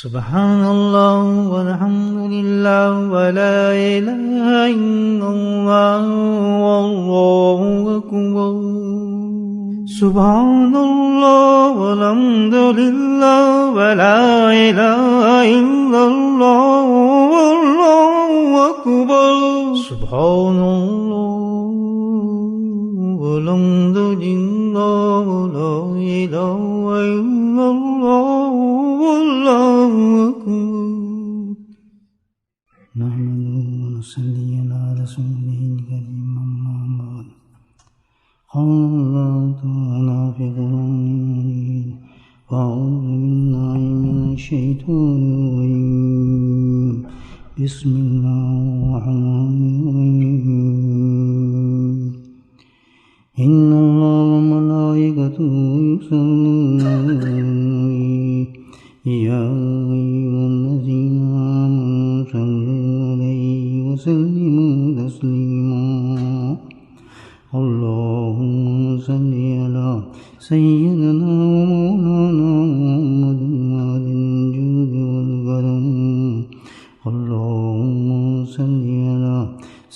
سبحان اللہ والحمد للہ ولا الہ الا اللہ واللہ اکبر سبحان اللہ والحمد للہ ولا الہ الا اللہ واللہ اکبر سبحان اللہ والحمد للہ ولا الہ الا اللہ واللہ اکبر نحمده ونصلي على رسوله الكريم أما بعد قال الله تعالى في قرآنه المجيد أعوذ بالله من الشيطان الرجيم بسم الله الرحمن الرحيم إن الله وملائكته يصلون على النبي يا أيها الذين آمنوا صلوا عليه وسلموا تسليما اللهم صل على سيدنا ومولانا محمد وعلى الجود والكرم اللهم صل على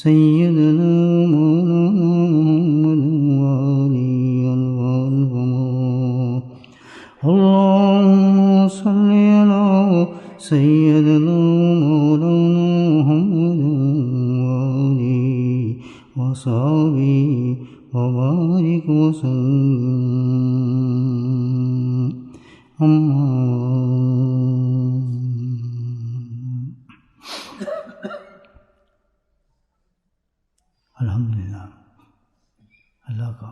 سيدنا ومولانا محمد وعلى الغالب اللهم صل على سيدنا مولانا محمد وآله وصحبه وبارك وسلم الحمدللہ اللہ کا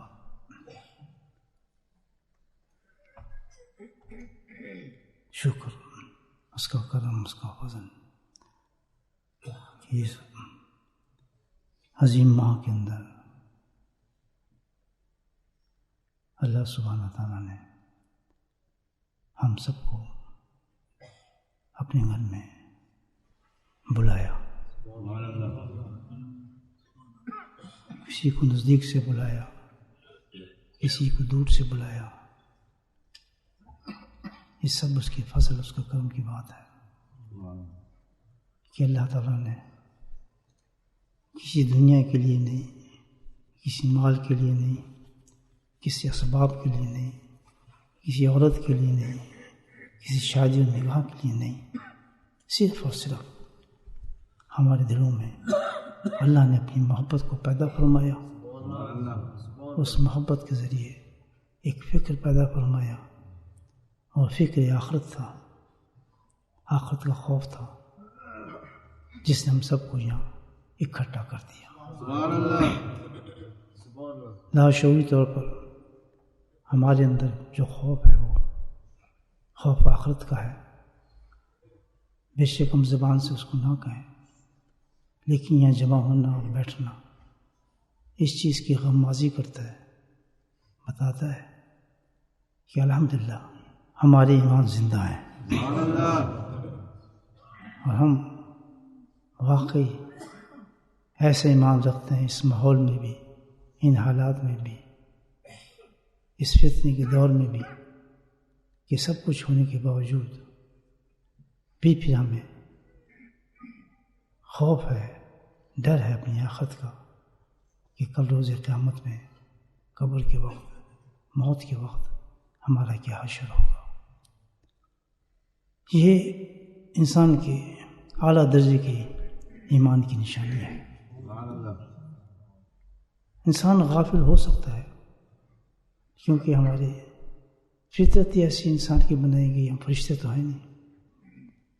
شکر، اس کا کرم، اس کا فضل، اس عظیم ماہ کے اندر اللہ سبحانہ تعالیٰ نے ہم سب کو اپنے گھر میں بلایا، کسی کو نزدیک سے بلایا، کسی کو دور سے بلایا، یہ سب اس کے فضل، اس کے کرم کی بات ہے کہ اللہ تعالیٰ نے کسی دنیا کے لیے نہیں، کسی مال کے لیے نہیں، کسی اسباب کے لیے نہیں، کسی عورت کے لیے نہیں، کسی شادی و نکاح کے لیے نہیں، صرف اور صرف ہمارے دلوں میں اللہ نے اپنی محبت کو پیدا فرمایا، اس محبت کے ذریعے ایک فکر پیدا فرمایا، اور فکر آخرت تھا، آخرت کا خوف تھا، جس نے ہم سب کو یہاں اکٹھا کر دیا۔ لاشعوری طور پر ہمارے اندر جو خوف ہے وہ خوف آخرت کا ہے، بے شک ہم زبان سے اس کو نہ کہیں، لیکن یہاں جمع ہونا اور بیٹھنا اس چیز کی غمازی کرتا ہے، بتاتا ہے کہ الحمدللہ ہمارے ایمان زندہ ہیں، اور ہم واقعی ایسے ایمان رکھتے ہیں اس ماحول میں بھی، ان حالات میں بھی، اس فتنے کے دور میں بھی، کہ سب کچھ ہونے کے باوجود بھی پھر ہمیں خوف ہے، ڈر ہے اپنی آخرت کا، کہ کل روز قیامت میں قبر کے وقت، موت کے وقت ہمارا کیا حشر ہوگا۔ یہ انسان کے اعلیٰ درجے کی ایمان کی نشانی ہے۔ انسان غافل ہو سکتا ہے، کیونکہ ہمارے فطرت ایسی انسان کی بنائی گئی، ہم فرشتے تو ہیں نہیں،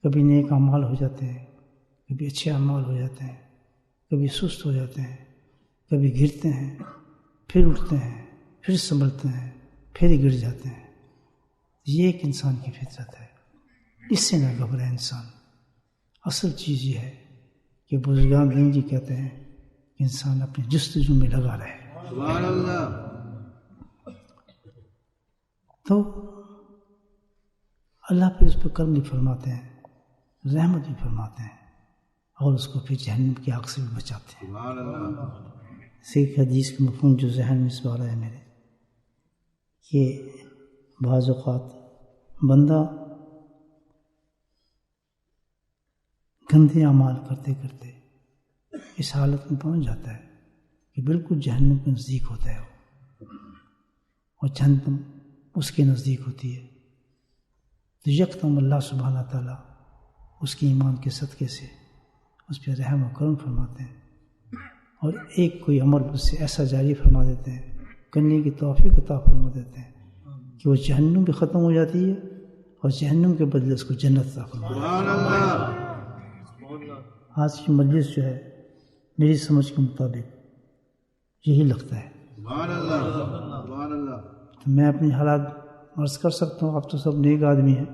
کبھی نیک اعمال ہو جاتے ہیں، کبھی اچھے اعمال ہو جاتے ہیں، کبھی سست ہو جاتے ہیں، کبھی گرتے ہیں، پھر اٹھتے ہیں، پھر سنبھلتے ہیں، پھر گر جاتے ہیں۔ یہ ایک انسان کی فطرت ہے، اس سے نہ گھبرائے انسان۔ اصل چیز یہ ہے کہ بزرگان دین جی کہتے ہیں کہ انسان اپنے جستجو میں لگا رہے۔ سبحان اللہ۔ تو اللہ پھر اس پہ کرم بھی فرماتے ہیں، رحمت بھی فرماتے ہیں، اور اس کو پھر جہنم کی آگ سے بھی بچاتے ہیں۔ سبحان اللہ۔ ایک حدیث کا مفہوم جو ذہن میں اس بار ہے میرے، کہ بعض اوقات بندہ گندے اعمال کرتے کرتے اس حالت میں پہنچ جاتا ہے کہ بالکل جہنم کے نزدیک ہوتا ہے اور جہنم اس کے نزدیک ہوتی ہے، تو یکدم اللہ سبحانہ تعالیٰ اس کے ایمان کے صدقے سے اس پہ رحم و کرم فرماتے ہیں اور ایک کوئی عمل اس سے ایسا جاری فرما دیتے ہیں، کرنے کی توفیق عطا فرما دیتے ہیں کہ وہ جہنم بھی ختم ہو جاتی ہے اور جہنم کے بدلے اس کو جنت عطا فرما دیتے ہیں۔ آج کی مجلس جو ہے میری سمجھ کے مطابق یہی لگتا ہے۔ تو میں اپنی حالات عرض کر سکتا ہوں، آپ تو سب نیک آدمی ہیں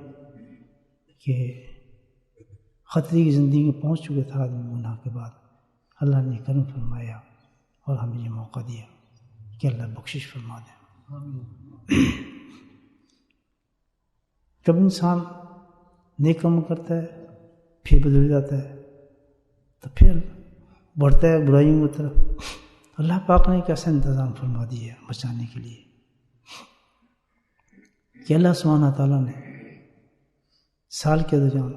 کہ خطرے کی زندگی میں پہنچ چکے تھا آدمی گناہ کے بعد، اللہ نے کرم فرمایا اور ہمیں یہ موقع دیا کہ اللہ بخشش فرما دے۔ جب انسان نیک کام کرتا ہے پھر بدل جاتا ہے تو پھر بڑھتا ہے برائیوں کی طرف، اللہ پاک نے کیسا انتظام فرما دیا بچانے کے لیے کہ اللہ سبحانہ تعالیٰ نے سال کے دوران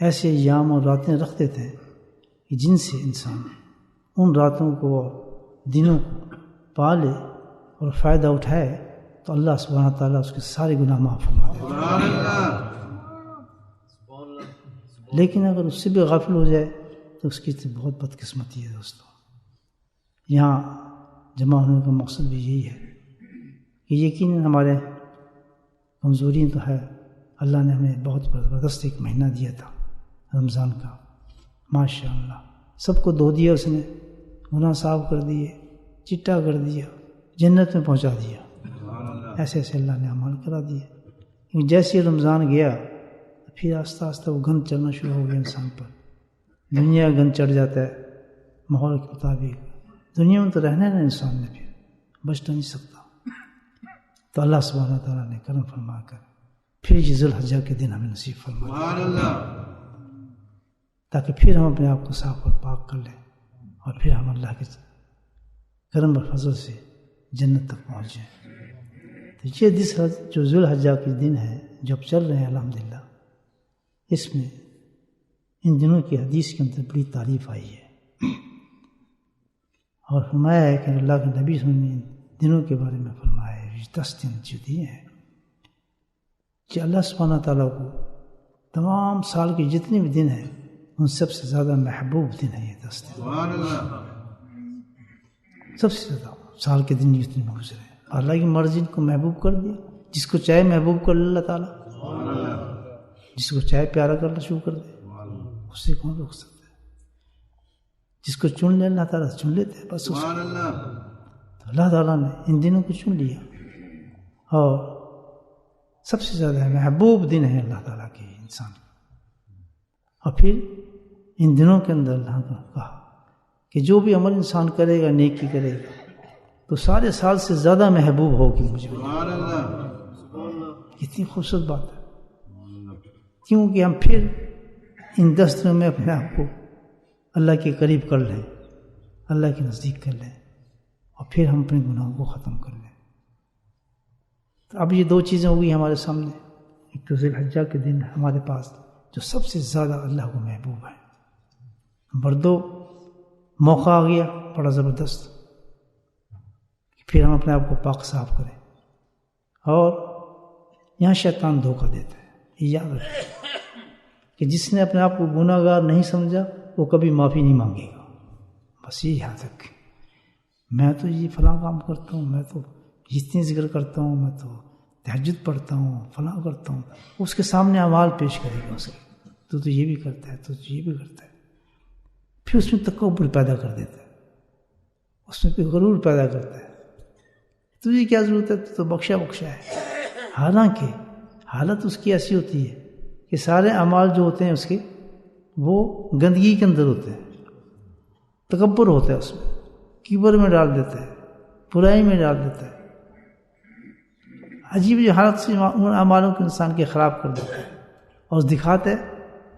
ایسے ایام اور راتیں رکھ دیتے ہیں کہ جن سے انسان ان راتوں کو اور دنوں کو پالے اور فائدہ اٹھائے تو اللہ سبحانہ تعالیٰ اس کے سارے گناہ معاف فرما دیتا ہے۔ لیکن اگر اس سے بھی غافل ہو جائے تو اس کی تو بہت بدقسمتی ہے دوستوں۔ یہاں جمع ہونے کا مقصد بھی یہی ہے کہ یقیناً ہمارے کمزوری تو ہے، اللہ نے ہمیں بہت زبردست ایک مہینہ دیا تھا رمضان کا، ماشاء اللہ سب کو دھو دیا، اس نے گناہ صاف کر دیے، چٹا کر دیا، جنت میں پہنچا دیا۔ ایسے ایسے اللہ نے عمل کرا دیا۔ جیسے رمضان گیا پھر آہستہ آہستہ وہ گند چڑھنا شروع ہو گیا انسان پر، دنیا گند چڑھ جاتا ہے ماحول کے مطابق، دنیا میں تو رہنا ہے نا انسان نے، پھر بچ نہیں سکتا۔ تو اللہ سبحانہ تعالیٰ نے کرم فرما کر پھر یہ ذوالحجہ کے دن ہمیں نصیب فرمایا تاکہ پھر ہم اپنے آپ کو صاف اور پاک کر لیں اور پھر ہم اللہ کے کرم اور فضل سے جنت تک پہنچ جائیں۔ تو یہ جو ذوالحجہ کے دن ہے جو اب چل رہے ہیں الحمدللہ، اس میں ان دنوں کی حدیث کے اندر بڑی تعریف آئی ہے اور فرمایا ہے کہ اللہ کے نبی صلی اللہ علیہ وسلم نے دنوں کے بارے میں فرمایا ہے، 10 دن جو دیے ہیں کہ اللہ سبحانہ تعالیٰ کو تمام سال کے جتنے بھی دن ہیں ان سب سے زیادہ محبوب دن ہے یہ 10 دن، سب سے زیادہ سال کے دن جتنے میں گزرے، اللہ کی مرضی کو محبوب کر دیا، جس کو چاہے محبوب کر اللہ تعالیٰ، جس کو چاہے پیارا کرنا شروع کر دے، اس سے کون روک سکتا ہے؟ جس کو چن لے اللہ تعالیٰ چن لیتے ہیں بس۔ تو اللہ تعالیٰ نے ان دنوں کو چن لیا اور سب سے زیادہ محبوب دن ہے اللہ تعالیٰ کے انسان، اور پھر ان دنوں کے اندر اللہ نے کہا کہ جو بھی عمل انسان کرے گا، نیکی کرے گا، تو سارے سال سے زیادہ محبوب ہوگی مجھے۔ کتنی خوبصورت بات ہے، کیونکہ ہم پھر ان 10 دنوں میں اپنے آپ کو اللہ کے قریب کر لیں، اللہ کے نزدیک کر لیں اور پھر ہم اپنے گناہوں کو ختم کر لیں۔ تو اب یہ 2 چیزیں ہو گئی ہمارے سامنے، ایک تو ذوالحجہ کے دن ہمارے پاس جو سب سے زیادہ اللہ کو محبوب ہے، نمبر 2 موقع آ گیا بڑا زبردست، پھر ہم اپنے آپ کو پاک صاف کریں، اور یہاں شیطان دھوکہ دیتا ہے، یہ یاد رکھیں کہ جس نے اپنے آپ کو گناہ گار نہیں سمجھا وہ کبھی معافی نہیں مانگے گا، بس یہ یاد رکھیں۔ میں تو یہ فلاں کام کرتا ہوں، میں تو اتنی ذکر کرتا ہوں، میں تو تہجد پڑھتا ہوں، فلاں کرتا ہوں، اس کے سامنے اعمال پیش کرے گا اس کے، تو یہ بھی کرتا ہے، تو یہ بھی کرتا ہے، پھر اس میں تکبر پیدا کر دیتا ہے، اس میں پھر غرور پیدا کرتا ہے، تجھے کیا ضرورت ہے، تو بخشا ہے۔ حالانکہ حالت اس کی ایسی ہوتی ہے کہ سارے اعمال جو ہوتے ہیں اس کے وہ گندگی کے اندر ہوتے ہیں، تکبر ہوتا ہے اس میں، کبر میں ڈال دیتا ہے، برائی میں ڈال دیتا ہے، عجیب جو حالت سے ان اعمالوں کو انسان کے خراب کر دیتا ہے اور دکھاتا ہے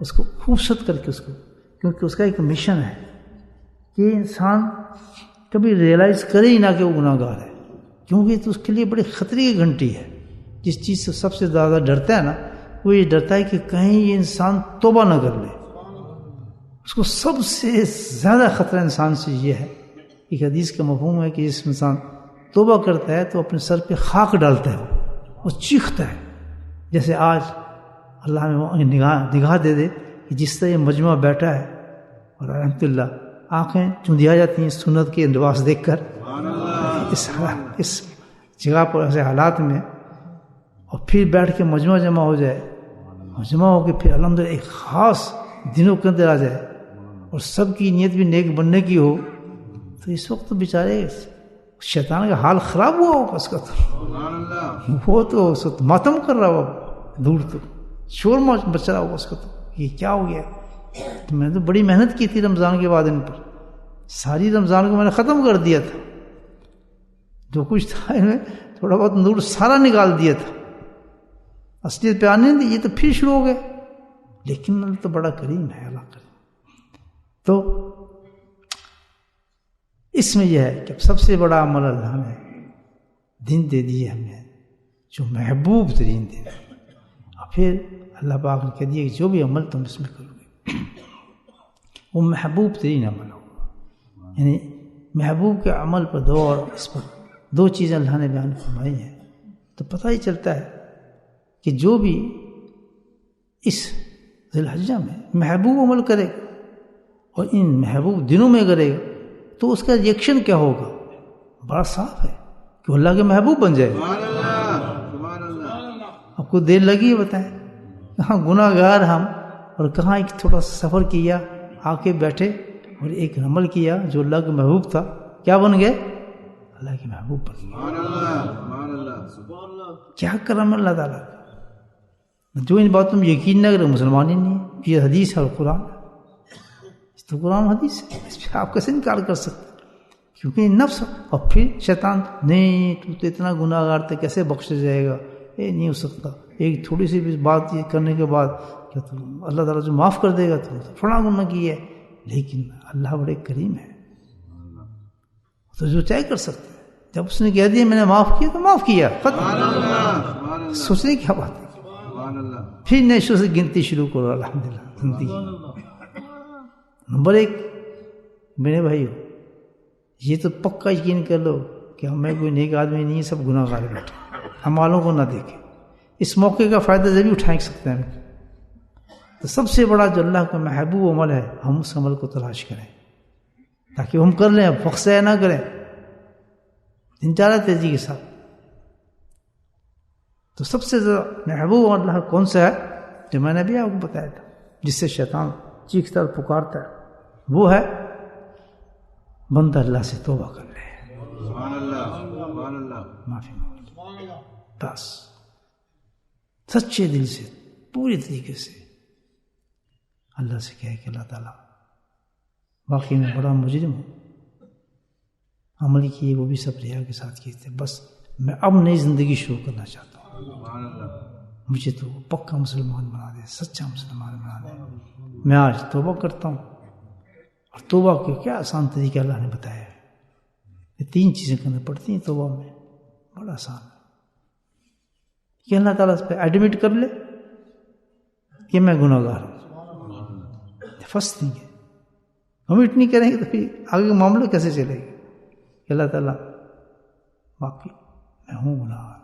اس کو خوبصورت کر کے اس کو، کیونکہ اس کا ایک مشن ہے کہ انسان کبھی ریئلائز کرے ہی نہ کہ وہ گناہ گار ہے، کیونکہ تو اس کے لیے بڑی خطرے کی گھنٹی ہے۔ جس چیز سے سب سے زیادہ ڈرتا ہے نا، وہ یہ ڈرتا ہے کہ کہیں یہ انسان توبہ نہ کر لے، اس کو سب سے زیادہ خطرہ انسان سے یہ ہے، ایک حدیث کا مفہوم ہے کہ جس انسان توبہ کرتا ہے تو اپنے سر پہ خاک ڈالتا ہے، وہ چیختا ہے، جیسے آج اللہ میں نگاہ دے دے کہ جس طرح یہ مجمع بیٹھا ہے اور الحمدللہ آنکھیں چندیا جاتی ہیں سنت کے اندواس دیکھ کر اس جگہ پر ایسے حالات میں، اور پھر بیٹھ کے مجمع جمع ہو جائے، جمع ہو کے پھر الحمدللہ ایک خاص دنوں کے اندر آ جائے اور سب کی نیت بھی نیک بننے کی ہو، تو اس وقت تو بیچارے شیطان کا حال خراب ہوا ہوگا اس کا، تو وہ تو ماتم کر رہا ہوگا، دور تو شور مچ رہا ہوگا اس کا، تو یہ کیا ہو گیا؟ تو میں تو بڑی محنت کی تھی رمضان کے بعد ان پر، ساری رمضان کو میں نے ختم کر دیا تھا، جو کچھ تھا ان میں تھوڑا بہت نور سارا نکال دیا تھا، اصلیت پہ آنے نہیں دی، یہ تو پھر شروع ہو گئے، لیکن اللہ تو بڑا کریم ہے، اللہ کریم۔ تو اس میں یہ ہے کہ سب سے بڑا عمل اللہ نے دن دے دیے ہمیں، جو محبوب ترین دن ہے، اور پھر اللہ پاک نے کہہ دیا کہ جو بھی عمل تم اس میں کرو گے وہ محبوب ترین عمل ہوگا، یعنی محبوب کے عمل پر دو، اور اس پر دو چیزیں اللہ نے بیان فرمائی ہیں، تو پتہ ہی چلتا ہے کہ جو بھی اس ذی الحجہ میں محبوب عمل کرے گا اور ان محبوب دنوں میں کرے گا تو اس کا ریئیکشن کیا ہوگا؟ بڑا صاف ہے کہ اللہ کے محبوب بن جائے گا۔ آپ کو دیر لگی ہے بتائیں، کہاں گناہ گار ہم، اور کہاں ایک تھوڑا سفر کیا، آ کے بیٹھے اور ایک عمل کیا جو اللہ کے محبوب تھا، کیا بن گئے؟ اللہ کے محبوب بن گئے۔ کیا کرم اللہ تعالیٰ کا، جو ان باتوں میں یقین نہ کرے مسلمان ہی نہیں ہے۔ یہ حدیث ہے اور قرآن ہے، تو قرآن حدیث ہے، اس پہ آپ کیسے انکار کر سکتے؟ کیونکہ نفس، اور پھر شیطان نہیں تو اتنا گناہ گار تھا کیسے بخش جائے گا، یہ نہیں ہو سکتا، ایک تھوڑی سی بھی بات یہ کرنے کے بعد کیا تم اللہ تعالیٰ جو معاف کر دے گا، تو فلاں گناہ کی ہے، لیکن اللہ بڑے کریم ہے، تو جو چاہے کر سکتے ہیں۔ جب اس نے کہہ دیا میں نے معاف کیا تو معاف کیا، ختم، سوچنے کی کیا بات ہے؟ پھر نیشو سے گنتی شروع کرو، الحمدللہ زندگی۔ نمبر ایک میرے بھائیو، یہ تو پکا یقین کر لو کہ ہمیں کوئی نیک آدمی نہیں، سب گناہ گار بیٹھے، اعمالوں کو نہ دیکھیں۔ اس موقع کا فائدہ ضرور اٹھا سکتے ہیں، تو سب سے بڑا جو اللہ کا محبوب عمل ہے، ہم اس عمل کو تلاش کریں تاکہ ہم کر لیں، وقت ضائع نہ کریں، دن چارہ تیزی کے ساتھ۔ تو سب سے زیادہ محبوب اللہ کون سا ہے جو میں نے بھی آپ کو بتایا تھا، جس سے شیطان چیختا اور پکارتا ہے، وہ ہے بندہ اللہ سے توبہ کر لے، معافی مانگ، بس سچے دل سے پوری طریقے سے اللہ سے کہے کہ اللہ تعالیٰ واقعی میں بڑا مجرم ہوں، عمل کیے وہ بھی سب ریا کے ساتھ کیے تھے، بس میں اب نئی زندگی شروع کرنا چاہتا ہوں، مجھے تو پکا مسلمان بنا دے، سچا مسلمان بنا دے۔ میں آج توبہ کرتا ہوں، اور توبہ کے کیا آسان طریقہ اللہ نے بتایا ہے، یہ 3 چیزیں کرنا پڑتی ہیں توبہ میں، بڑا آسان ہے کہ اللہ تعالیٰ اس پہ ایڈمٹ کر لے کہ میں گناہ گار ہوں، فرسٹ تھنگ ہے۔ کمٹ نہیں کریں گے تو پھر آگے معاملہ کیسے چلے گا کہ اللہ تعالیٰ واقعی میں ہوں گناہ گار،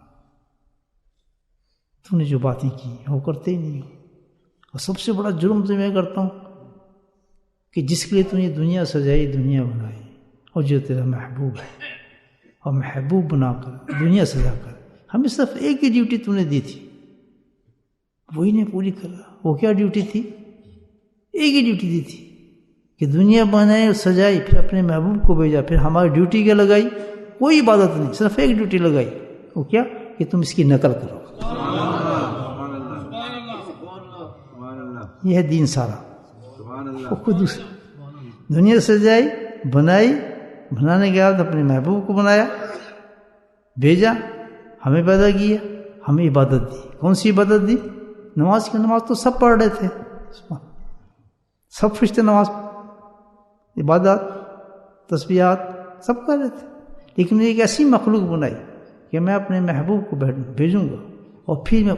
تو نے جو باتیں کی وہ کرتے ہی نہیں ہو، اور سب سے بڑا جرم تو میں کرتا ہوں کہ جس کے لیے تو نے دنیا سجائی، دنیا بنائی، اور جو تیرا محبوب ہے، اور محبوب بنا کر دنیا سجا کر ہمیں صرف ایک ہی ڈیوٹی تو نے دی تھی، وہی نہیں پوری کر رہا۔ وہ کیا ڈیوٹی تھی؟ ایک ہی ڈیوٹی دی تھی کہ دنیا بنائی اور سجائی، پھر اپنے محبوب کو بھیجا، پھر ہماری ڈیوٹی کیا لگائی؟ کوئی عبادت نہیں، صرف ایک ڈیوٹی لگائی، وہ کیا کہ تم اس کی نقل کرو۔ یہ ہے دین سارا، وہ خود دنیا سجائی، بنائی، بنانے کے بعد اپنے محبوب کو بنایا، بھیجا، ہمیں پیدا کیا، ہمیں عبادت دی۔ کون سی عبادت دی؟ نماز کی۔ نماز تو سب پڑھ رہے تھے، سب فرشتے نماز، عبادات، تسبیحات سب کر رہے تھے، لیکن ایک ایسی مخلوق بنائی کہ میں اپنے محبوب کو بھیجوں گا، اور پھر میں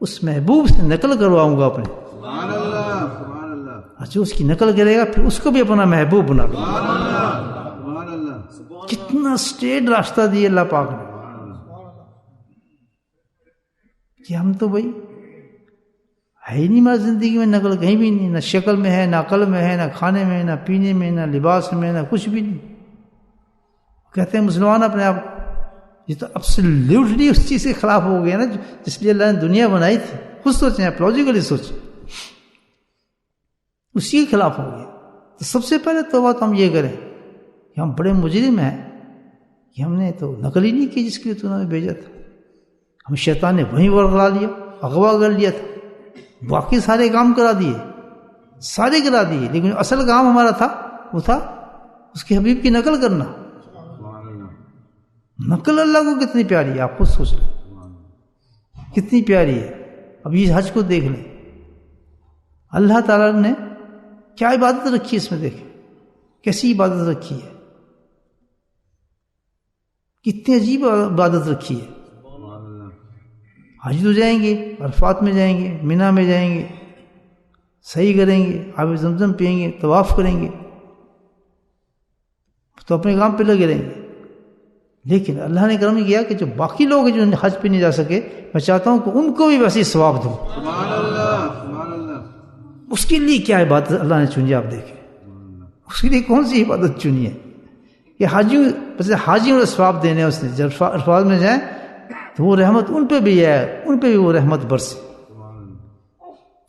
اس محبوب سے نقل کرواؤں گا اپنے، اور جو اس کی نقل کرے گا پھر اس کو بھی اپنا محبوب بنا لو. کتنا اسٹریٹ راستہ دیا اللہ پاک نے کہ ہم تو بھائی ہے ہی نہیں ہماری زندگی میں نقل کہیں بھی نہیں، نہ شکل میں ہے، نہ عقل میں ہے، نہ کھانے میں، نہ پینے میں، نہ لباس میں، نہ کچھ بھی نہیں. کہتے ہیں مسلمان اپنے آپ یہ تو ایبسلیوٹلی اس چیز کے خلاف ہو گیا نا جس لیے اللہ نے دنیا بنائی تھی. خود سوچیں آپ، لاجیکلی سوچیں، اسی کے خلاف ہو گیا. تو سب سے پہلے توبہ تو ہم یہ کریں کہ ہم بڑے مجرم ہیں کہ ہم نے تو نقل ہی نہیں کی جس کے لیے تو نے بھیجا تھا. ہم شیطان نے وہیں ورغلا لیا، اغوا کر لیا تھا، باقی سارے کام کرا دیے، سارے کرا دیے، لیکن اصل کام ہمارا تھا وہ تھا اس کے حبیب کی نقل کرنا. نقل اللہ کو کتنی پیاری ہے، آپ خود سوچ لیں کتنی پیاری ہے. اب یہ حج کو دیکھ لیں، اللہ تعالیٰ نے کیا عبادت رکھی ہے اس میں، دیکھیں کیسی عبادت رکھی ہے، کتنی عجیب عبادت رکھی ہے. حج تو جائیں گے، عرفات میں جائیں گے، مینا میں جائیں گے، صحیح کریں گے، آب زمزم پئیں گے، طواف کریں گے، تو اپنے کام پہ لگے رہیں گے. لیکن اللہ نے کرم کیا کہ جو باقی لوگ ہیں جو حج پہ نہیں جا سکے، میں چاہتا ہوں کہ ان کو بھی ویسے ثواب دوں. اس کے لیے کیا عبادت اللہ نے چنی، آپ دیکھیں اس کے لیے کون سی عبادت چنی ہے کہ حاجیوں کو ثواب دینے. اس نے جب عرفات میں جائیں تو وہ رحمت ان پہ بھی ہے، ان پہ بھی وہ رحمت برسے.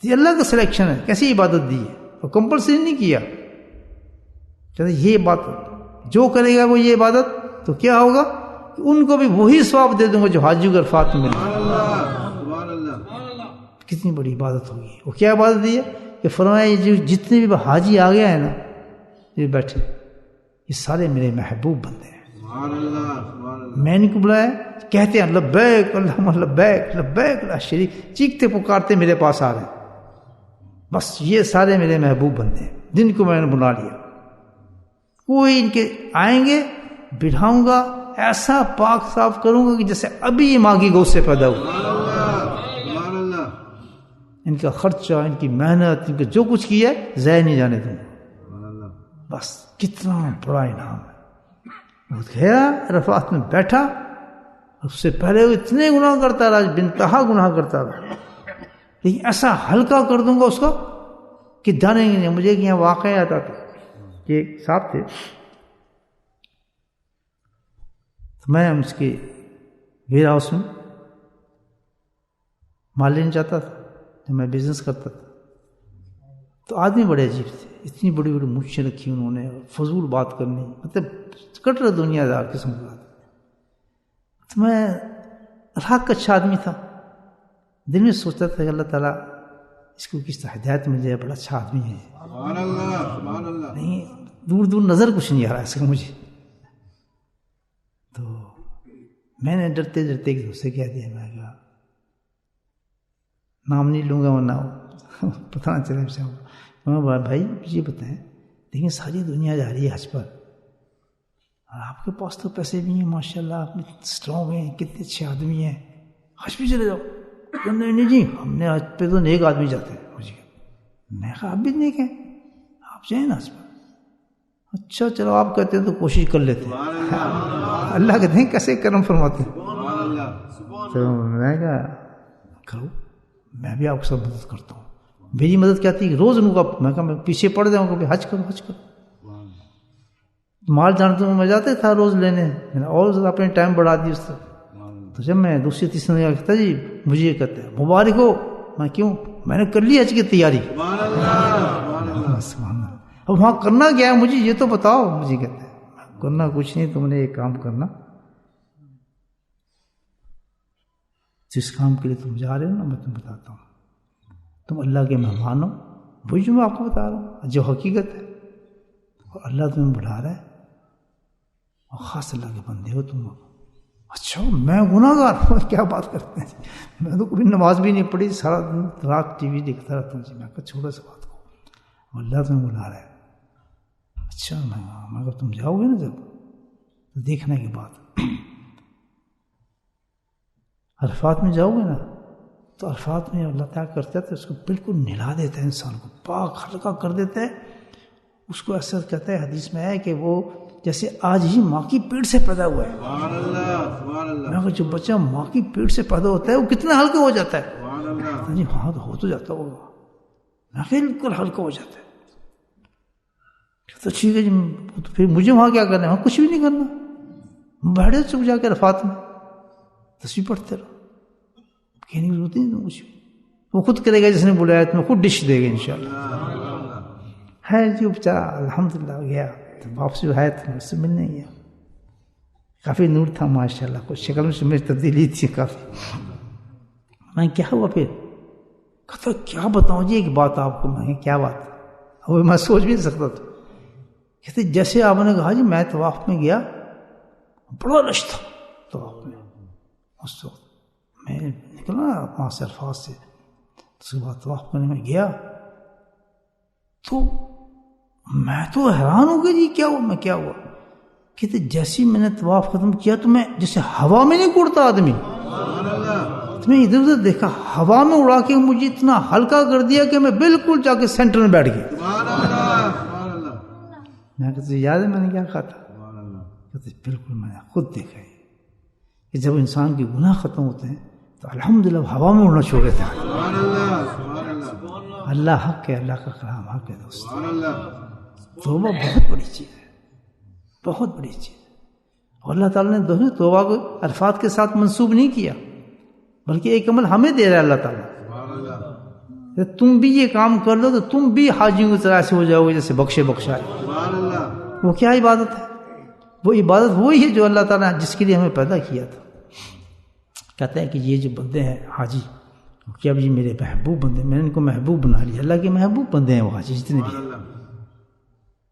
یہ اللہ کا سلیکشن ہے، کیسی عبادت دی ہے، اور کمپلسری نہیں کیا. چلے یہ بات جو کرے گا وہ یہ عبادت تو کیا ہوگا کہ ان کو بھی وہی ثواب دے دوں گا جو حاجیوں کے عرفات میں ملے. کتنی بڑی عبادت ہوگی. وہ کیا عبادت دی ہے کہ فرمایا جو جتنے بھی حاجی آ گیا ہے نا یہ بیٹھے، یہ سارے میرے محبوب بندے ہیں. میں ان کو بلایا، کہتے ہیں لبیک اللہم لبیک لبیک لا شریک، چیختے پکارتے میرے پاس آ رہے ہیں. بس یہ سارے میرے محبوب بندے ہیں جن کو میں نے بلا لیا. کوئی ان کے آئیں گے بٹھاؤں گا، ایسا پاک صاف کروں گا کہ جیسے ابھی ماں کی گود سے پیدا ہوا. ان کا خرچہ، ان کی محنت، ان کا جو کچھ کیا ہے ضائع نہیں جانے دوں گا. بس کتنا بڑا انعام ہے. وہ گیا عرفات میں بیٹھا، اس سے پہلے وہ اتنے گناہ کرتا رہا، بنتہا گناہ کرتا رہا، لیکن ایسا ہلکا کر دوں گا اس کو کہ جانے گے نہیں. مجھے یہاں واقعہ آتا تھا کہ ایک صاحب تھے، تو میں اس کے ویئر ہاؤس میں مال لینا چاہتا تھا، جب میں بزنس کرتا تھا. تو آدمی بڑے عجیب تھے، اتنی بڑی بڑی مونچھیں رکھی انہوں نے، فضول بات کرنی، مطلب کٹر دنیا دار قسم کا. تو میں راک کا اچھا آدمی تھا، دل میں سوچتا تھا کہ اللہ تعالیٰ اس کو کس طرح ہدایت مل جائے، بڑا اچھا آدمی ہے. نہیں دور دور نظر کچھ نہیں آ رہا اس کا مجھے. تو میں نے ڈرتے ڈرتے ایک دوسرے کہہ دیا، میں کہا نام نہیں لوں گا ورنہ پتہ نہ چلے. بھائی یہ بتائیں، لیکن ساری دنیا جا رہی ہے حج پر، اور آپ کے پاس تو پیسے بھی ہیں ماشاء اللہ، آپ اسٹرانگ ہیں، کتنے اچھے آدمی ہیں، حج پہ چلے جاؤ. نہیں جی ہم نے حج پہ تو نیک آدمی جاتے ہیں. مجھے میں کہا آپ بھی نیک ہیں، آپ جائیں نا حج پر. اچھا چلو آپ کہتے ہیں تو کوشش کر لیتے ہیں. اللہ کہتے ہیں کیسے کرم فرماتے ہیں. تو میں کہا کرو، میں بھی آپ کو سب مدد کرتا ہوں. میری مدد کیا تھی، روز ان کا میں کہا میں پیچھے پڑ جاؤں کبھی حج کرو حج کرو. مال جانتے ہوں میں جاتے تھا روز لینے، میں نے اور اپنے ٹائم بڑھا دی اس طرح. تو جب میں دوسری تیسری جگہ کہتا جی مجھے یہ کہتے ہیں مبارک ہو. میں کیوں، میں نے کر لی حج کی تیاری. اب وہاں کرنا کیا ہے مجھے یہ تو بتاؤ. مجھے کہتے ہیں کرنا کچھ نہیں، تم نے یہ کام کرنا، جس کام کے لیے تم جا رہے ہو نا میں تمہیں بتاتا ہوں، تم اللہ کے مہمان ہو، وہی جو میں آپ کو بتا رہا ہوں جو حقیقت ہے. اور اللہ تمہیں بڑھا رہا ہے، اور خاص اللہ کے بندے ہو تم. اچھا میں گناہ گار ہوں، کیا بات کرتے ہیں، میں تو کبھی نماز بھی نہیں پڑھی، سارا دن رات ٹی وی دیکھتا رہتا ہوں. میں کہا چھوڑو اس بات کو، اللہ تمہیں بلا رہا ہے. اچھا میں اگر تم جاؤ گے نا جب تو دیکھنے کے بعد عرفات میں جاؤ گے نا تو الفاظ میں اللہ تعالیٰ کرتا ہے تو اس کو بالکل نہلا دیتا ہے، انسان کو پاک ہلکا کر دیتا ہے. اس کو ایسا کہتا ہے، حدیث میں ہے کہ وہ جیسے آج ہی ماں کی پیٹ سے پیدا ہوا ہے. سبحان اللہ سبحان اللہ. میں کہ جو بچہ ماں کی پیٹ سے پیدا ہوتا ہے وہ کتنا ہلکا ہو جاتا ہے. سبحان اللہ. جی ہاں تو ہو تو جاتا ہوگا، میں بالکل ہلکا ہو جاتا ہے. تو ٹھیک ہے جی، تو پھر مجھے وہاں کیا کرنا ہے؟ وہاں کچھ بھی نہیں کرنا، بیٹھے چپ جا کے عرفات میں تصویر پڑھتے رہو، کہنے کی ضرورت نہیں کچھ. وہ خود کرے گا، جس نے بلایا تمہیں خود ڈش دے گا انشاءاللہ. ہے جی بیچارہ الحمدللہ گیا تو واپس جو ہے تو مجھ سے ملنے گیا. کافی نور تھا ماشاءاللہ، کچھ شکل میں میری تبدیلی تھی کافی. میں کیا ہوا پھر؟ کہتا کیا بتاؤں جی ایک بات آپ کو. میں کیا بات؟ اب میں سوچ بھی نہیں سکتا تھا. کہتے جیسے آپ نے کہا جی میں طواف میں گیا، بڑا رش تھا طواف میں. اس وقت میں نکلا وہاں سے الفاظ سے، اس کے بعد طواف کرنے میں گیا تو میں تو حیران ہو گیا جی کیا ہوا. میں کیا ہوا؟ کہتے جیسے میں نے طواف ختم کیا تو میں جیسے ہوا میں نہیں اڑتا آدمی، تو میں ادھر ادھر دیکھا، ہوا میں اڑا کے مجھے اتنا ہلکا کر دیا کہ میں بالکل جا کے سینٹر میں بیٹھ گیا. میں کہتے یاد ہے میں نے کیا کہا تھا؟ کہتے بالکل میں نے خود دیکھا ہے کہ جب انسان کے گناہ ختم ہوتے ہیں تو الحمدللہ ہوا میں اڑنا چھوڑ دیتے ہیں. اللہ حق ہے، اللہ کا کلام حق ہے دوست. توبہ بہت بڑی چیز ہے، بہت بڑی چیز ہے. اور اللہ تعالیٰ نے دونوں توبہ کو الفاظ کے ساتھ منسوب نہیں کیا، بلکہ ایک عمل ہمیں دے رہا ہے اللہ تعالیٰ. تم بھی یہ کام کر لو تو تم بھی حاجیوں کی طرح سے ہو جاؤ گے جیسے بخشے بخشائے. وہ کیا عبادت ہے؟ وہ عبادت وہی ہے جو اللہ تعالیٰ جس کے لیے ہمیں پیدا کیا تھا. کہتا ہے کہ یہ جو بندے ہیں حاجی، کہ اب یہ میرے محبوب بندے، میں نے ان کو محبوب بنا لیا. اللہ کے محبوب بندے ہیں وہ حاجی جتنے بھی ہیں،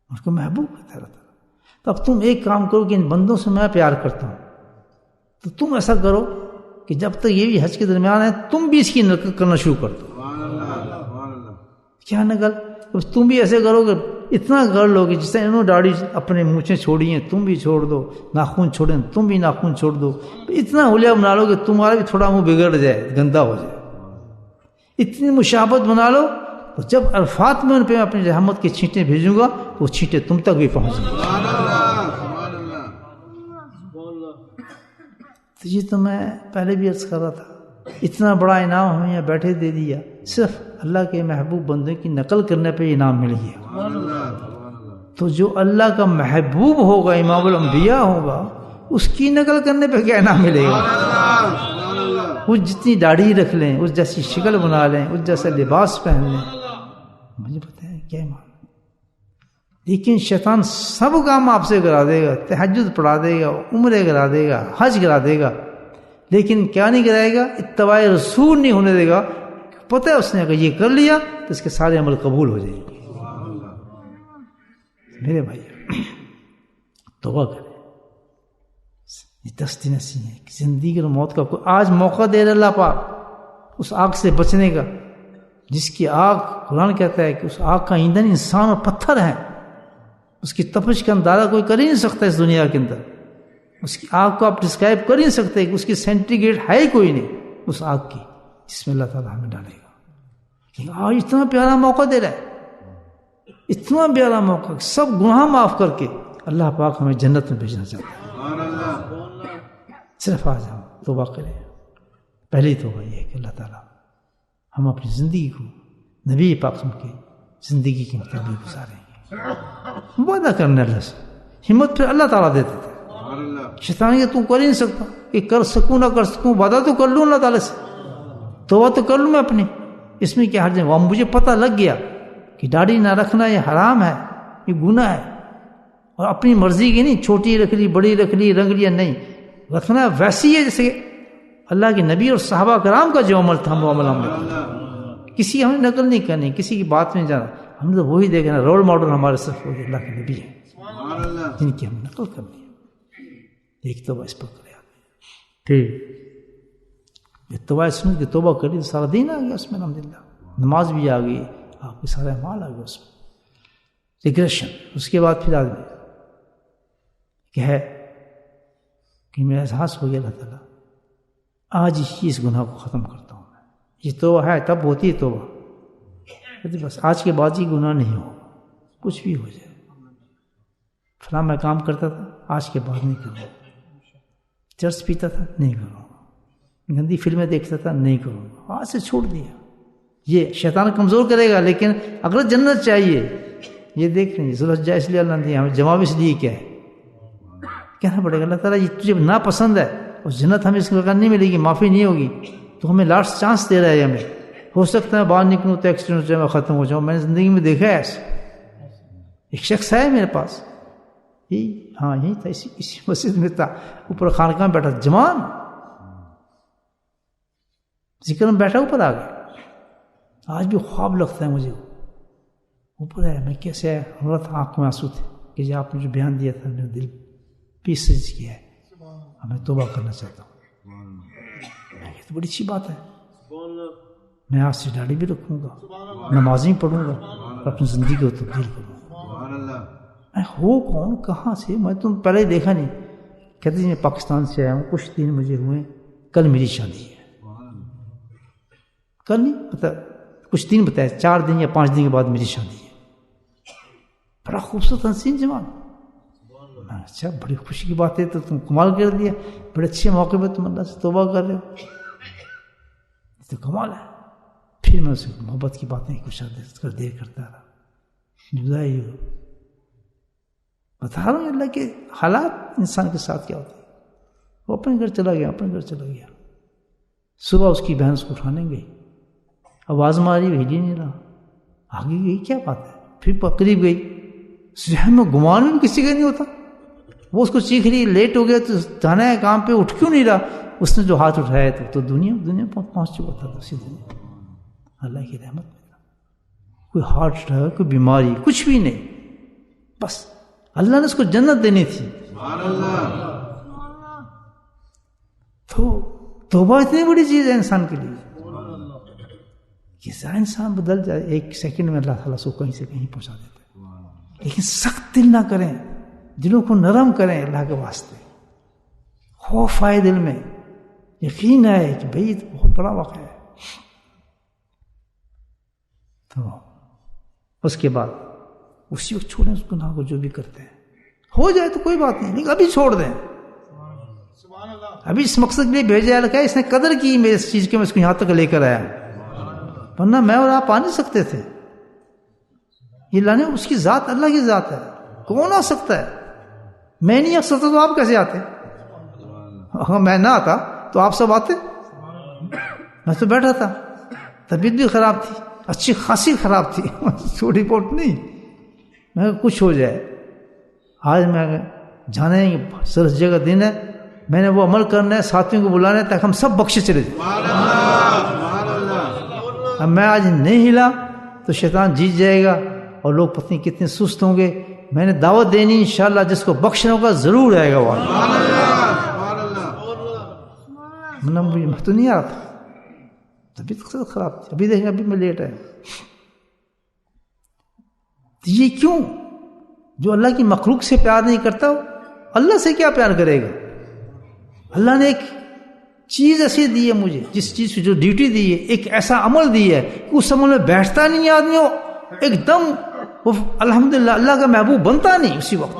ان کو محبوب کہتا ہے. تو اب تم ایک کام کرو کہ ان بندوں سے میں پیار کرتا ہوں، تو تم ایسا کرو کہ جب تک یہ بھی حج کے درمیان ہے تم بھی اس کی نقل کرنا شروع کر دو. کیا نقل؟ تم بھی ایسے کرو کہ اتنا کر لو کہ جس طرح انہوں داڑھی اپنے مونچھیں چھوڑی ہیں تم بھی چھوڑ دو، ناخن چھوڑیں تم بھی ناخن چھوڑ دو. اتنا حلیہ بنا لو کہ تمہارا بھی تھوڑا منہ بگڑ جائے، گندا ہو جائے. اتنی مشابہت بنا لو تو جب عرفات میں ان پہ اپنی رحمت کی چھینٹیں بھیجوں گا وہ چھینٹیں تم تک بھی پہنچ گی. تو یہ تو میں پہلے بھی عرض کر رہا تھا، اتنا بڑا انعام ہمیں یہاں بیٹھے دے دیا، صرف اللہ کے محبوب بندے کی نقل کرنے پہ انعام مل گیا. تو جو اللہ کا محبوب ہوگا، امام الانبیاء ہوگا، اس کی نقل کرنے پہ کیا انعام ملے گا؟ وہ جتنی داڑھی رکھ لیں، اس جیسی شکل بنا لیں، اس جیسا لباس پہن لیں، مجھے پتہ ہے کیا ایمان. لیکن شیطان سب کام آپ سے کرا دے گا، تہجد پڑھا دے گا، عمرے کرا دے گا، حج کرا دے گا، لیکن کیا نہیں کرائے گا؟ اتباع رسول نہیں ہونے دے گا. پتہ ہے اس نے اگر یہ کر لیا تو اس کے سارے عمل قبول ہو جائیں گے. میرے بھائی توبہ کریں، یہ دستی نسی ہے کہ زندگی اور موت کا کوئی آج موقع دے رہا اللہ پاک اس آگ سے بچنے کا، جس کی آگ قرآن کہتا ہے کہ اس آگ کا ایندھن انسان اور پتھر ہے. اس کی تپش کا اندازہ کوئی کر ہی نہیں سکتا اس دنیا کے اندر. اس کی آگ کو آپ ڈسکرائب کر ہی نہیں سکتے کہ اس کی سینٹی گریڈ ہے ہی کوئی نہیں اس آگ کی جس میں اللہ تعالیٰ ہمیں ڈالے گا. کہ آج اتنا پیارا موقع دے رہا ہے، اتنا پیارا موقع، سب گناہ معاف کر کے اللہ پاک ہمیں جنت میں بھیجنا چاہتا ہے. صرف آج ہم توبہ کریں. پہلی توبہ یہ ہے کہ اللہ تعالیٰ ہم اپنی زندگی کو نبی پاک کے زندگی کے مطابق گزاریں گے. وعدہ کرنے اللہ سے، ہمت پھر اللہ تعالیٰ دیتے تھے. شیطان یہ تم کر ہی نہیں سکتا کہ کر سکوں نہ کر سکوں، وعدہ تو کر لوں اللہ تعالیٰ سے، توبہ تو کر لوں میں اپنی، اس میں کیا حرج ہے؟ وہ مجھے پتہ لگ گیا کہ داڑھی نہ رکھنا یہ حرام ہے، یہ گناہ ہے، اور اپنی مرضی کی نہیں، چھوٹی رکھ لی بڑی رکھ لی رنگ لیا، نہیں رکھنا ویسی ہے جیسے اللہ کے نبی اور صحابہ کرام کا جو عمل تھا وہ عمل ہم نے کسی ہمیں نقل نہیں کرنی، کسی کی بات نہیں جانا. ہم تو وہی دیکھنا، رول ماڈل ہمارے صرف وہی اللہ کے نبی ہیں جن کی ہم نقل کرنی ہے. ایک توبہ اس پر کرے پھر یہ توبہ سن کے توبہ کری تو سارا دین آ گیا اس میں الحمدللہ. نماز بھی آ گئی، آپ کے سارے اعمال آ گئے اس میں. ریگریشن اس کے بعد پھر آدمی کہ ہے کہ میرا احساس ہو گیا اللہ تعالیٰ آج ہی اس گناہ کو ختم کرتا ہوں میں. یہ توبہ ہے تب ہوتی ہے توبہ. کہتے بس آج کے بعد یہ گناہ نہیں ہو، کچھ بھی ہو جائے. فلاں میں کام کرتا تھا، آج کے بعد نہیں کروں گا. چرس پیتا تھا، نہیں کروں گا. گندی فلمیں دیکھتا تھا، نہیں کروں گا. آج سے چھوڑ دیا. یہ شیطان کمزور کرے گا، لیکن اگر جنت چاہیے، یہ دیکھ رہے ہیں ذوالحجہ اس لیے اللہ نے دیا، ہمیں جواب اس لیے کیا ہے کہنا پڑے گا اللہ تعالیٰ یہ تجھے ناپسند ہے اور جنت ہمیں اس کے بغیر نہیں ملے گی، معافی نہیں ہوگی، تو ہمیں لاسٹ چانس دے رہا ہے. ہمیں ہو سکتا ہے باہر نکلوں تو ایکسیڈنٹ ہو جائے، میں ختم ہو جاؤں. میں نے زندگی میں دیکھا ہے ایسا. ایک شخص ہے میرے پاس، یہی تھا، اسی مسجد میں تھا، اوپر خانقاہ میں بیٹھا، جوان ذکر میں بیٹھا، اوپر آ گیا. آج بھی خواب لگتا ہے مجھے، اوپر ہے. میں کیسے ہو رہا تھا، آنکھ میں آنسو تھے کہ جی آپ نے جو بیان دیا تھا میرا دل پیس کیا ہے، اب میں توبہ کرنا چاہتا ہوں. میں کہ تو بڑی اچھی بات ہے، میں آج سے داڑھی بھی رکھوں گا، نمازیں پڑھوں گا اور اپنی زندگی کو تبدیل کروں گا. میں ہو کون، کہاں سے، میں تم پہلے دیکھا نہیں. کہتے ہیں میں پاکستان سے آیا ہوں، کچھ دن مجھے ہوئے، کل میری شادی ہے. کل نہیں پتہ، کچھ دن بتایا، 4 دن یا 5 دن کے بعد میری شادی ہے. بڑا خوبصورت حسین جوان. اچھا بڑی خوشی کی بات ہے، تو تم کمال کر دیا، بڑے اچھے موقع پہ تم اللہ سے توبہ کر رہے ہو، تو کمال ہے. پھر میں اسے محبت کی باتیں کچھ دیر کرتا رہا، جدائی ہو. بتا رہا ہوں اللہ کے حالات انسان کے ساتھ کیا ہوتے ہیں. وہ اپنے گھر چلا گیا، صبح اس کی بہن اس کو اٹھانے گئی، آواز ماری، ہل ہی نہیں رہا. آگے گئی، کیا بات ہے. پھر قریب گئی، ذہن میں گمان بھی کسی کا نہیں ہوتا. وہ اس کو چیخ رہی، لیٹ ہو گیا تو جانا ہے کام پہ، اٹھ کیوں نہیں رہا. اس نے جو ہاتھ اٹھایا تو دنیا پہنچ چکا تھا. اسی دنیا اللہ کی رحمت میں کوئی ہارٹ اٹھایا، کوئی بیماری، کچھ بھی نہیں. بس اللہ نے اس کو جنت دینی تھی. تو توبہ اتنی بڑی چیز ہے انسان کے لیے کہ انسان بدل جائے. 1 سیکنڈ میں اللہ تعالیٰ اس کو کہیں سے کہیں پہنچا دیتا ہے. لیکن سخت دل نہ کریں، دلوں کو نرم کریں اللہ کے واسطے. خوف آئے دل میں، یقین آئے کہ بھئی تو بہت بڑا واقعہ ہے. تو اس کے بعد اسی وقت چھوڑیں اس گناہ کو، جو بھی کرتے ہیں. ہو جائے تو کوئی بات نہیں، لیکن ابھی چھوڑ دیں. ابھی اس مقصد کے لیے بھیجا ہے، اس نے قدر کی میرے اس چیز کے، میں اس کو یہاں تک لے کر آیا، ورنہ میں اور آپ آ نہیں سکتے تھے. یہ لانے اس کی ذات، اللہ کی ذات ہے. کون آ سکتا ہے؟ میں نہیں آ سکتا تو آپ کیسے آتے؟ اگر میں نہ آتا تو آپ سب آتے. میں تو بیٹھا تھا، طبیعت بھی خراب تھی، اچھی خاصی خراب تھی، چھوٹی پوٹ نہیں. میں کچھ ہو جائے، آج میں جانے سر جگہ دن ہے، میں نے وہ عمل کرنا ہے، ساتھیوں کو بلانا ہے تاکہ ہم سب بخشے چلے جائیں. اب میں آج نہیں ہلا تو شیطان جیت جائے گا اور لوگ پتہ کتنے سست ہوں گے. میں نے دعوت دینی انشاءاللہ، جس کو بخشنا ہوگا ضرور آئے گا. مجھے تو نہیں آ رہا تھا، طبیعت خراب تھی. ابھی دیکھیں، ابھی میں لیٹ آیا. یہ کیوں؟ جو اللہ کی مخلوق سے پیار نہیں کرتا، اللہ سے کیا پیار کرے گا؟ اللہ نے ایک چیز ایسی دی ہے مجھے، جس چیز کی جو ڈیوٹی دی ہے، ایک ایسا عمل دی ہے کہ اس عمل میں بیٹھتا نہیں آدمی، ایک دم الحمدللہ اللہ کا محبوب بنتا نہیں اسی وقت،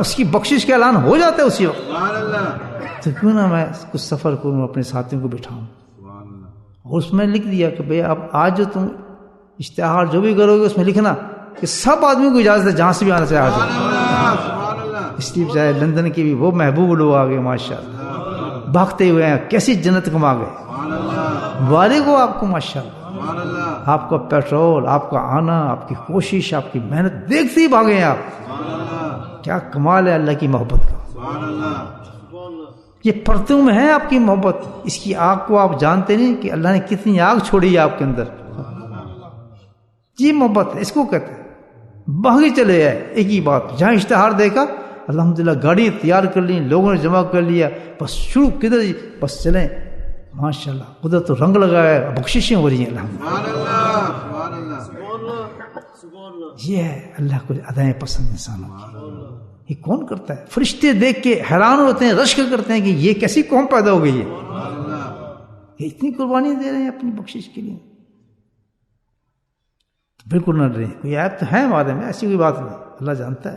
اس کی بخشش کا اعلان ہو جاتا ہے اسی وقت. تو کیوں نہ میں کچھ سفر کروں، اپنے ساتھیوں کو بٹھاؤں. اور اس میں لکھ دیا کہ بھئی اب آج جو تم اشتہار جو بھی کرو گے اس میں لکھنا کہ سب آدمی کو اجازت ہے جہاں سے بھی آنا چاہے آ جائے. اس لیے چاہے لندن کے بھی وہ محبوب لوگ آ گئے ماشاءاللہ، بھاگتے ہوئے ہیں، کیسی جنت کما گئے. مبارک ہو آپ کو ماشاءاللہ. آپ کا پیٹرول، آپ کا آنا، آپ کی کوشش، آپ کی محنت دیکھتے ہی بھاگے ہیں آپ. کیا کمال ہے اللہ کی محبت کا. یہ پرتوں میں ہے آپ کی محبت. اس کی آگ کو آپ جانتے نہیں کہ اللہ نے کتنی آگ چھوڑی ہے آپ کے اندر. یہ محبت ہے، اس کو کہتے ہیں. بھاگے چلے جائے، ایک ہی بات، جہاں اشتہار دیکھا الحمدللہ گاڑی تیار کر لی، لوگوں نے جمع کر لیا، بس شروع کدھر، بس چلیں. ماشاءاللہ قدرت تو رنگ لگایا ہے، بخششیں ہو رہی ہیں الحمدللہ. یہ ہے اللہ کو ادائیں پسند انسانوں کی. یہ کون کرتا ہے؟ فرشتے دیکھ کے حیران ہوتے ہیں، رشک کرتے ہیں کہ یہ کیسی قوم پیدا ہو گئی ہے. کہ اتنی قربانی دے رہے ہیں اپنی بخشش کے لیے. بالکل نہ ڈریں. کوئی عیب تو ہے ہمارے میں، ایسی کوئی بات نہیں، اللہ جانتا ہے.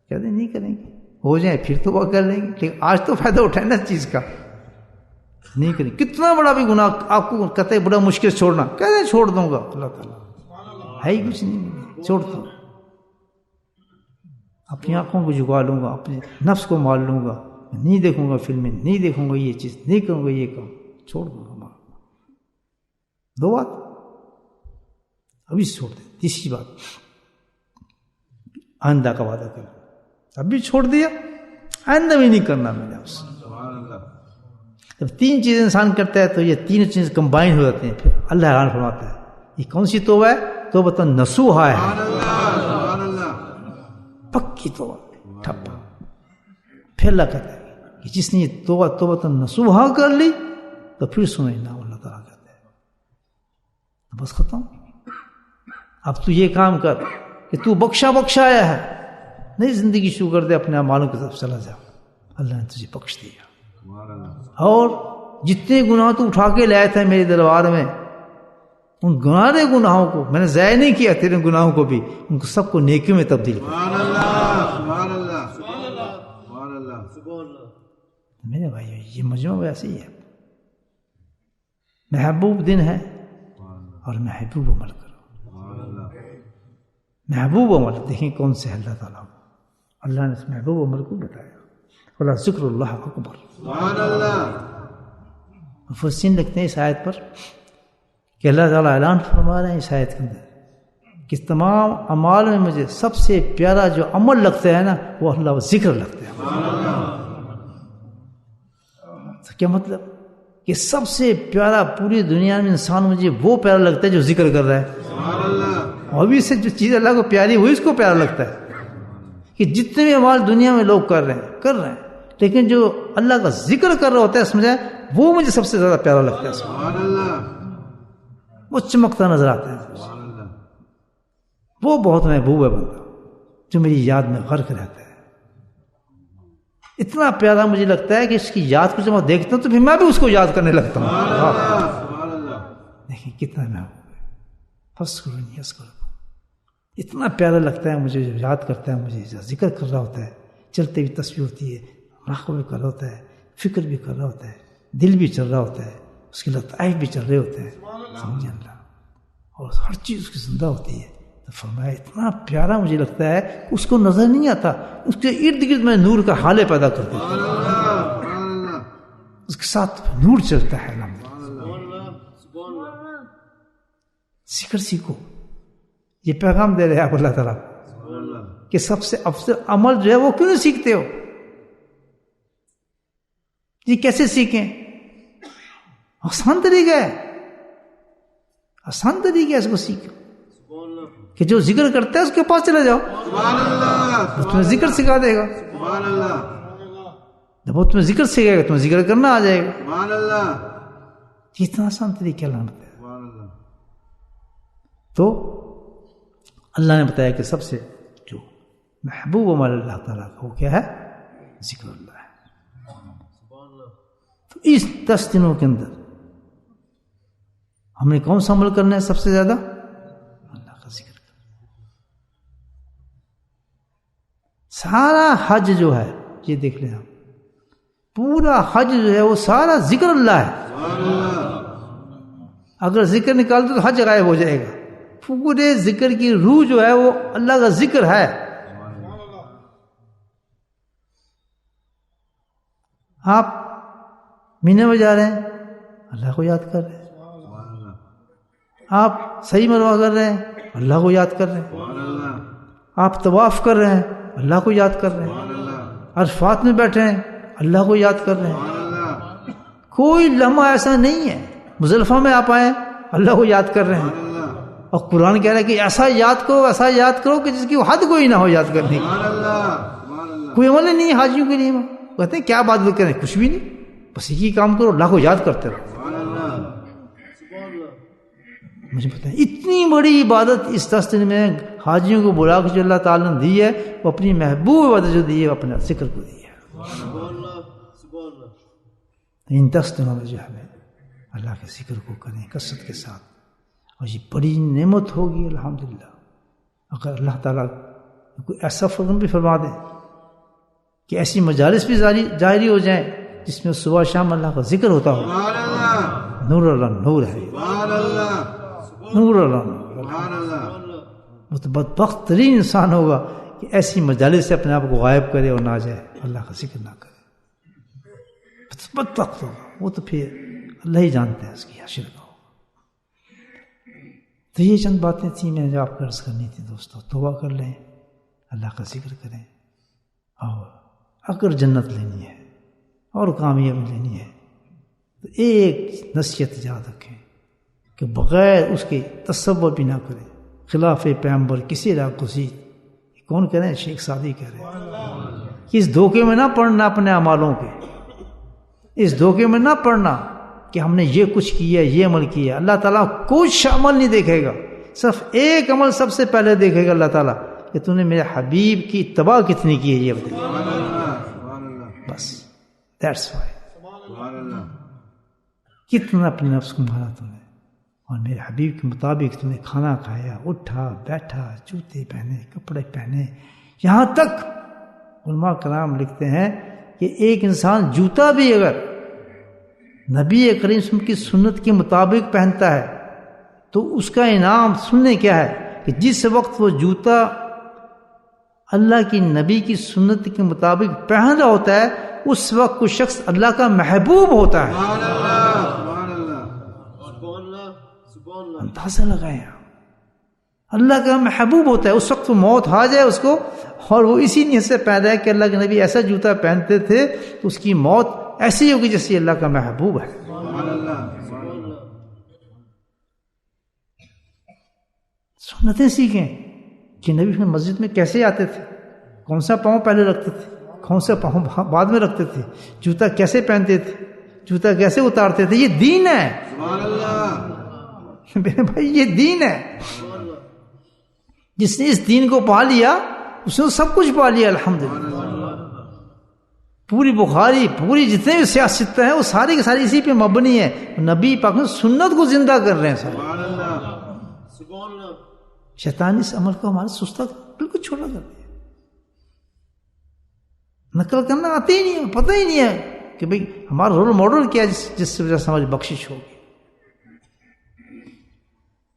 کہتے ہیں نہیں کریں گے، ہو جائیں پھر تو وہ کر لیں گے، لیکن آج تو فائدہ اٹھائیں نا اس چیز کا. نہیں کریں. کتنا بڑا بھی گناہ آپ کو کہتے ہیں بڑا مشکل چھوڑنا، کہتے ہیں چھوڑ دوں گا، اللہ تعالیٰ ہے ہی کچھ نہیں، چھوڑ دوں. اپنی آنکھوں کو جھکا لوں گا، اپنے نفس کو مار لوں گا، نہیں دیکھوں گا فلمیں، نہیں دیکھوں گا یہ چیز، نہیں کروں گا یہ کام، چھوڑ دوں گا. دو بات ابھی چھوڑ دیں. تیسری بات آئندہ کا وعدہ کر، ابھی چھوڑ دیا، آئندہ بھی نہیں کرنا میں نے آپ سے. جب تین چیزیں انسان کرتا ہے تو یہ تین چیزیں کمبائن ہو جاتے ہیں، پھر اللہ اعلان فرماتا ہے یہ کون سی توبہ ہے؟ توبۃ نصوحہ ہے، پکی توبہ ٹھپا. پھر اللہ کہتا ہے کہ جس نے یہ توبۃ نصوحہ کر لی تو پھر سنیں نا، اللہ تعالیٰ کہتا ہے بس ختم. اب تو یہ کام کر کہ تو بخشا آیا ہے، نئی زندگی شروع کر دے، اپنے اعمالوں کی طرف چلا جا، اللہ نے تجھے بخش دیا. اور جتنے گناہ تو اٹھا کے لائے تھے میرے دربار میں، ان گناہوں کو میں نے ضائع نہیں کیا، تیرے گناہوں کو بھی، ان کو سب کو نیکیوں میں تبدیل کر. میرے بھائی یہ مجموعہ ویسے ہی ہے، محبوب دن ہے اور محبوب عمل کرو. محبوب عمل دیکھیں کون سے اللہ تعالیٰ کو، اللہ نے اس محبوب عمل کو بتایا. ولا ذکر اللہ اکبر. مفسرین لکھتے ہیں اس آیت پر کہ اللہ تعالیٰ اعلان فرما رہے ہیں اس آیت کے اندر کہ تمام اعمال میں مجھے سب سے پیارا جو عمل لگتا ہے نا وہ اللہ و ذکر لگتا ہے. تو کیا مطلب کہ سب سے پیارا پوری دنیا میں انسان مجھے وہ پیارا لگتا ہے جو ذکر کر رہا ہے. اور بھی سے جو چیز اللہ کو پیاری وہی اس کو پیارا لگتا ہے. کہ جتنے بھی اعمال دنیا میں لوگ کر رہے ہیں لیکن جو اللہ کا ذکر کر رہا ہوتا ہے سمجھا وہ مجھے سب سے زیادہ پیارا لگتا ہے. وہ چمکتا نظر آتا ہے، وہ بہت محبوب ہے بندہ جو میری یاد میں غرق رہتا ہے. اتنا پیارا مجھے لگتا ہے کہ اس کی یاد کو جب میں دیکھتا ہوں تو پھر میں بھی اس کو یاد کرنے لگتا ہوں. دیکھیں کتنا محبوب ہے. فذکرونی اذکرکم. اتنا پیارا لگتا ہے مجھے، جو یاد کرتا ہے مجھے، ذکر کر رہا ہوتا ہے، چلتے بھی تصویر ہوتی ہے، راہ بھی کر رہا ہوتا ہے، فکر بھی کر رہا ہوتا ہے، دل بھی چل رہا ہوتا ہے، اس کے لطائف بھی چل رہے ہوتے ہیں، سمجھے اللہ، اور ہر چیز اس کی زندہ ہوتی ہے. تو فرمایا اتنا پیارا مجھے لگتا ہے اس کو نظر نہیں آتا، اس کے ارد گرد میں نور کا حالے پیدا کر دیتا ہے، اس کے ساتھ نور چلتا ہے. ذکر سیکھو، یہ پیغام دے رہے ہیں آپ اللہ تعالیٰ کہ سب سے افضل عمل جو ہے وہ کیوں نہیں سیکھتے ہو؟ یہ کیسے سیکھیں؟ آسان طریقہ ہے، آسان طریقہ ہے اس کو سیکھو کہ جو ذکر کرتا ہے اس کے پاس چلے جاؤ، وہ تمہیں ذکر سکھا دے گا. جب وہ تمہیں ذکر سکھائے گا تمہیں ذکر کرنا آ جائے گا. اتنا آسان طریقہ اللہ نے بتایا. تو اللہ نے بتایا کہ سب سے جو محبوب عمل اللہ تعالیٰ کا وہ کیا ہے؟ ذکر اللہ ہے. تو اس 10 دنوں کے اندر ہم نے کون سا عمل کرنا ہے سب سے زیادہ؟ اللہ کا ذکر کرنا. سارا حج جو ہے یہ دیکھ لیں آپ، پورا حج جو ہے وہ سارا ذکر اللہ ہے. اگر ذکر نکال دو تو حج غائب ہو جائے گا. پورے ذکر کی روح جو ہے وہ اللہ کا ذکر ہے. آپ مینے میں جا رہے ہیں اللہ کو یاد کر رہے ہیں، آپ صحیح مروا کر رہے ہیں اللہ کو یاد کر رہے ہیں، آپ طواف کر رہے ہیں اللہ کو یاد کر رہے ہیں، عرفات میں بیٹھے ہیں اللہ کو یاد کر رہے ہیں. کوئی لمحہ ایسا نہیں ہے. مزدلفہ میں آپ آئے اللہ کو یاد کر رہے ہیں، اور قرآن کہہ رہا ہے کہ ایسا یاد کرو ایسا یاد کرو کہ جس کی حد کوئی نہ ہو یاد کرنے کی. کوئی عمل نہیں حاجیوں کے لیے. کہتے ہیں کیا بات کریں؟ کچھ بھی نہیں، بس یہی کام کرو، اللہ کو یاد کرتے رہو. مجھے پتہ ہے اتنی بڑی عبادت اس 10 دن میں حاجیوں کو بلا کے جو اللہ تعالیٰ نے دی ہے وہ اپنی محبوب عبادت جو دی ہے اپنے ذکر کو دی ہے. ان 10 دنوں میں جو ہمیں اللہ کے ذکر کو کریں کثرت کے ساتھ، اور یہ بڑی نعمت ہوگی الحمدللہ اگر اللہ تعالیٰ کوئی ایسا فضل بھی فرما دیں کہ ایسی مجالس بھی جاری ہو جائیں جس میں صبح شام اللہ کا ذکر ہوتا ہو. نور اللہ نور ہے، نور اللہ نور. وہ تو بدبخت ترین انسان ہوگا کہ ایسی مجالس سے اپنے آپ کو غائب کرے اور نہ جائے، اللہ کا ذکر نہ کرے. بدبخت ہوگا وہ، تو پھر اللہ ہی جانتا ہے اس کی حشر کا. تو یہ چند باتیں تھیں میں نے جو آپ کو عرض کرنی تھی دوستو. توبہ کر لیں، اللہ کا ذکر کریں، اور اگر جنت لینی ہے اور کامیابی لینی ہے تو ایک نصیحت یاد رکھیں کہ بغیر اس کے تصور بھی نہ کریں خلاف پیغمبر کسی راہ گزید. کون کہہ رہے ہیں؟ شیخ سعدی کہہ رہے ہیں کہ اس دھوکے میں نہ پڑنا اپنے اعمالوں کے، اس دھوکے میں نہ پڑنا کہ ہم نے یہ کچھ کیا، یہ عمل کیا. اللہ تعالیٰ کچھ عمل نہیں دیکھے گا، صرف ایک عمل سب سے پہلے دیکھے گا اللہ تعالیٰ کہ تو نے میرے حبیب کی اتباع کتنی کی ہے، یہ بتا. بس دیٹس وائی. کتنا اپنے نفس کو مارا تو نے، اور میرے حبیب کے مطابق تو نے کھانا کھایا، اٹھا بیٹھا، جوتے پہنے، کپڑے پہنے. یہاں تک علماء کرام لکھتے ہیں کہ ایک انسان جوتا بھی اگر نبی کریم صلی اللہ علیہ وسلم کی سنت کے مطابق پہنتا ہے تو اس کا انعام سننے کیا ہے کہ جس وقت وہ جوتا اللہ کی نبی کی سنت کے مطابق پہن رہا ہوتا ہے اس وقت کوئی شخص اللہ کا محبوب ہوتا ہے. اندازہ لگائیں، اللہ کا محبوب ہوتا ہے. اس وقت وہ موت آ جائے اس کو، اور وہ اسی نیت سے پیدا ہے کہ اللہ کے نبی ایسا جوتا پہنتے تھے تو اس کی موت ایسی ہوگی جیسے اللہ کا محبوب ہے. سنتیں سیکھیں کہ نبی مسجد میں کیسے آتے تھے، کون سا پاؤں پہلے رکھتے تھے، کون سا پاؤں بعد میں رکھتے تھے، جوتا کیسے پہنتے تھے، جوتا کیسے اتارتے تھے. یہ دین ہے میرے بھائی، یہ دین ہے. جس نے اس دین کو پا لیا اس نے سب کچھ پا لیا الحمدللہ. پوری بخاری، پوری جتنے بھی سیاست ہیں وہ ساری کی ساری اسی پہ مبنی ہے. نبی پاک نے سنت کو زندہ کر رہے ہیں سارے. شیطان اس عمل کو ہمارے سستا بالکل چھوڑا کر دیا. نقل کرنا آتے ہی نہیں ہے، پتہ ہی نہیں ہے کہ بھئی ہمارا رول ماڈل کیا ہے جس وجہ سے ہماری بخشش ہوگی.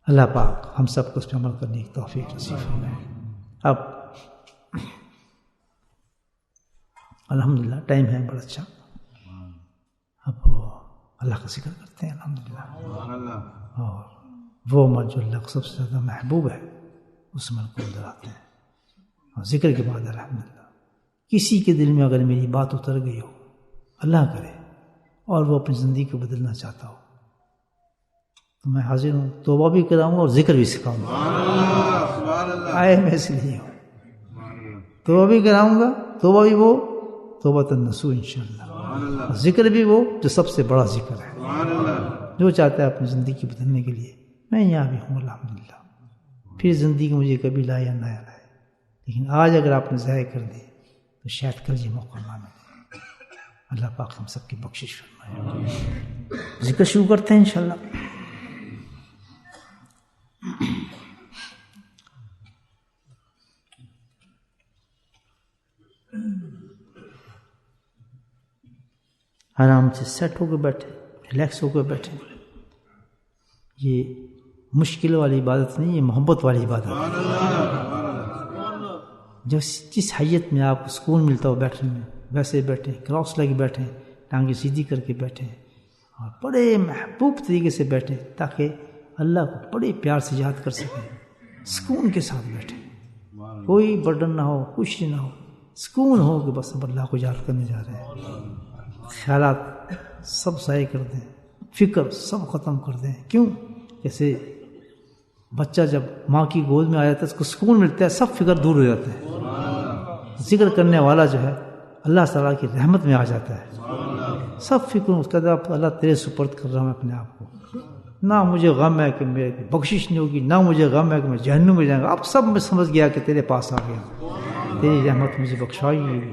اللہ پاک ہم سب کو اس پہ عمل کرنے کی توفیق نصیب فرمائے. اب الحمدللہ ٹائم ہے بڑا اچھا، اب اللہ کا ذکر کرتے ہیں الحمدللہ. اور وہ عمل جو اللہ کو سب سے زیادہ محبوب ہے اس عمل کو اندر آتے ہیں. اور ذکر کے بعد الحمدللہ کسی کے دل میں اگر میری بات اتر گئی ہو، اللہ کرے، اور وہ اپنی زندگی کو بدلنا چاہتا ہو تو میں حاضر ہوں. توبہ بھی کراؤں گا اور ذکر بھی سکھاؤں گا. آئے میں اس لیے ہوں. توبہ بھی کراؤں گا، توبہ بھی وہ توبۃ النصوح انشاءاللہ، اور ذکر بھی وہ جو سب سے بڑا ذکر ہے. جو چاہتا ہے اپنی زندگی کو بدلنے کے لیے میں یہاں بھی ہوں الحمدللہ. پھر زندگی مجھے کبھی لائے یا نہ لائے، لیکن آج اگر آپ نے ضائع کر دی تو شاید کل یہ موقع نہ ملے. اللہ پاک ہم سب کی بخشش فرمائے. ذکر شروع کرتے ہیں انشاءاللہ. آرام سے سیٹ ہو کے بیٹھے، ریلیکس ہو کے بیٹھے. یہ مشکل والی عبادت نہیں، یہ محبت والی عبادت ہے. جس حیت میں آپ کو سکون ملتا ہو بیٹھنے میں ویسے بیٹھیں، کراس لگے بیٹھیں، ٹانگیں سیدھی کر کے بیٹھیں، اور بڑے محبوب طریقے سے بیٹھیں تاکہ اللہ کو بڑے پیار سے یاد کر سکیں. سکون کے ساتھ بیٹھیں، کوئی برڈن نہ ہو، کچھ نہ ہو، سکون ہو کہ بس اب اللہ کو یاد کرنے جا رہے ہیں. خیالات سب ضائع کر دیں، فکر سب ختم کر دیں. کیوں؟ جیسے بچہ جب ماں کی گود میں آ جاتا ہے اس کو سکون ملتا ہے، سب فکر دور ہو جاتا ہے. ذکر کرنے والا جو ہے اللہ تعالیٰ کی رحمت میں آ جاتا ہے. سب فکر اس کا اللہ تیرے سپرد کر رہا ہوں اپنے آپ کو. نہ مجھے غم ہے کہ میری بخشش نہیں ہوگی، نہ مجھے غم ہے کہ میں جہنم میں جاؤں گا. اب سب میں سمجھ گیا کہ تیرے پاس آ گیا، تیری رحمت مجھے بخشائی ہوگی.